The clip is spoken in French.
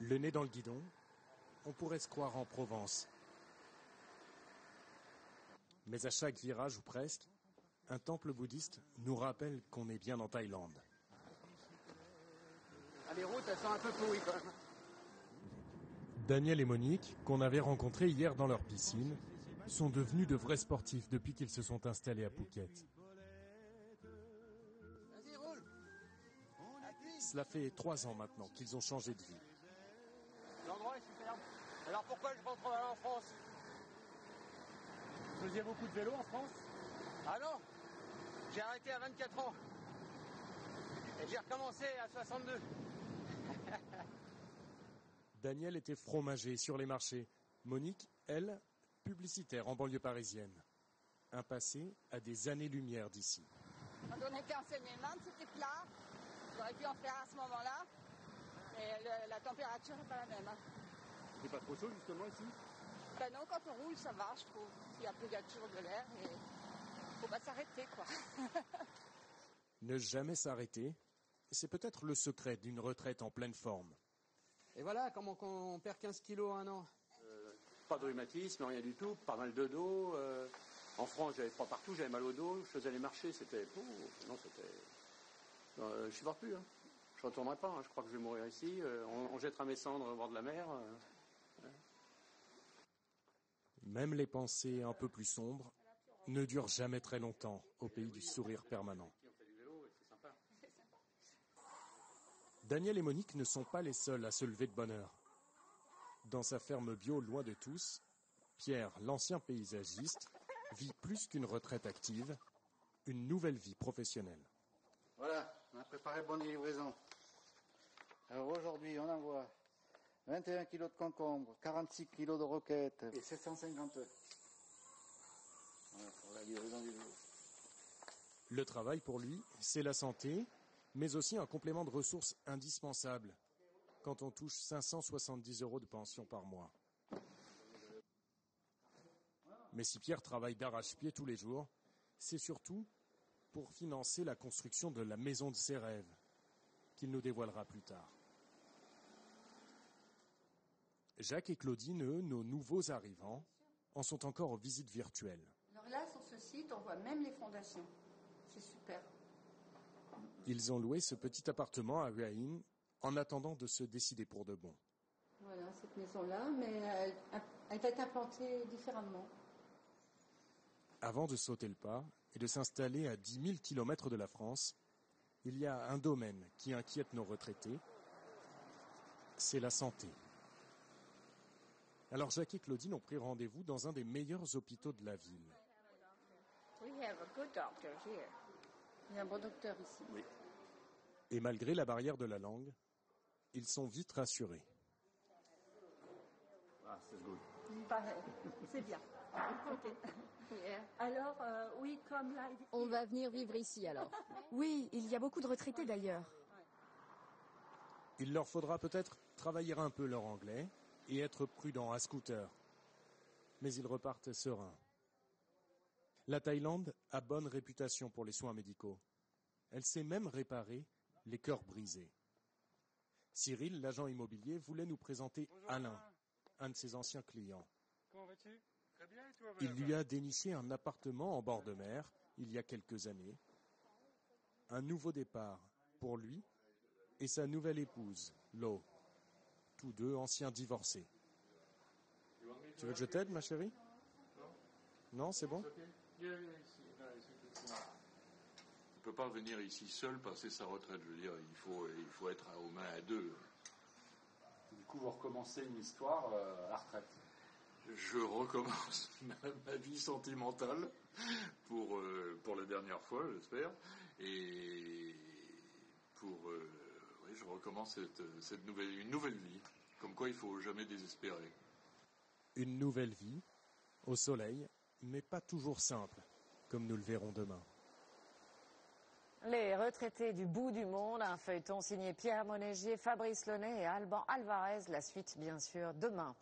Le nez dans le guidon, on pourrait se croire en Provence. Mais à chaque virage ou presque, un temple bouddhiste nous rappelle qu'on est bien en Thaïlande. Ah, les routes, elles sont un peu pourries quand même. Daniel et Monique, qu'on avait rencontrés hier dans leur piscine, sont devenus de vrais sportifs depuis qu'ils se sont installés à Phuket. Vas-y, roule. Cela fait 3 ans maintenant qu'ils ont changé de vie. L'endroit est superbe. Alors pourquoi je rentre en France? Vous faisiez beaucoup de vélo en France? Ah non, j'ai arrêté à 24 ans. Et j'ai recommencé à 62. Daniel était fromager sur les marchés. Monique, elle, publicitaire en banlieue parisienne. Un passé à des années-lumière d'ici. Quand on était en Seine-et-Marne, c'était plat. J'aurais pu en faire à ce moment-là. Mais la température n'est pas la même. C'est pas trop chaud justement ici? Ben non, quand on roule, ça va, je trouve. Il y a plus toujours de l'air et faut pas s'arrêter, quoi. Ne jamais s'arrêter, c'est peut-être le secret d'une retraite en pleine forme. Et voilà, comment on perd 15 kilos en un an? Pas de rhumatisme, rien du tout, pas mal de dos. En France, j'avais froid partout, j'avais mal au dos, je faisais les marchés, c'était... non, c'était... je supporte plus, hein. Je retournerai pas, hein. Je crois que je vais mourir ici. On jettera mes cendres au bord de la mer. Même les pensées un peu plus sombres ne durent jamais très longtemps au pays du sourire permanent. Daniel et Monique ne sont pas les seuls à se lever de bonne heure. Dans sa ferme bio loin de tous, Pierre, l'ancien paysagiste, vit plus qu'une retraite active, une nouvelle vie professionnelle. Voilà, on a préparé bonne livraison. Alors aujourd'hui, on envoie 21 kilos de concombres, 46 kilos de roquettes et 750 œufs. Voilà pour la livraison du jour. Le travail pour lui, c'est la santé, mais aussi un complément de ressources indispensable quand on touche 570 € de pension par mois. Mais si Pierre travaille d'arrache-pied tous les jours, c'est surtout pour financer la construction de la maison de ses rêves, qu'il nous dévoilera plus tard. Jacques et Claudine, eux, nos nouveaux arrivants, en sont encore aux visites virtuelles. Alors là, sur ce site, on voit même les fondations. C'est super. Ils ont loué ce petit appartement à Hua Hin en attendant de se décider pour de bon. Voilà, cette maison-là, mais elle va être implantée différemment. Avant de sauter le pas et de s'installer à 10 000 km de la France, il y a un domaine qui inquiète nos retraités, c'est la santé. Alors Jacques et Claudine ont pris rendez-vous dans un des meilleurs hôpitaux de la ville. Il y a un bon docteur ici. Oui. Et malgré la barrière de la langue, ils sont vite rassurés. Ah, c'est good. Pareil, c'est bien. Ok. Alors, oui, comme là... On va venir vivre ici alors. Oui, il y a beaucoup de retraités d'ailleurs. Il leur faudra peut-être travailler un peu leur anglais et être prudents à scooter. Mais ils repartent sereins. La Thaïlande a bonne réputation pour les soins médicaux. Elle sait même réparer les cœurs brisés. Cyril, l'agent immobilier, voulait nous présenter Alain, un de ses anciens clients. Comment vas-tu? Très bien, et toi? Il lui a déniché un appartement en bord de mer il y a quelques années. Un nouveau départ pour lui et sa nouvelle épouse, Lo. Tous deux anciens divorcés. Tu veux que je t'aide, ma chérie? Non, c'est bon? Il ne peut pas venir ici seul passer sa retraite. Je veux dire, il faut être aux mains à deux. Du coup, vous recommencez une histoire à la retraite. Je recommence ma vie sentimentale pour la dernière fois, j'espère. Et je recommence une nouvelle vie. Comme quoi, il ne faut jamais désespérer. Une nouvelle vie, au soleil, mais pas toujours simple, comme nous le verrons demain. Les retraités du bout du monde, un feuilleton signé Pierre Monégier, Fabrice Launay et Alban Alvarez. La suite, bien sûr, demain.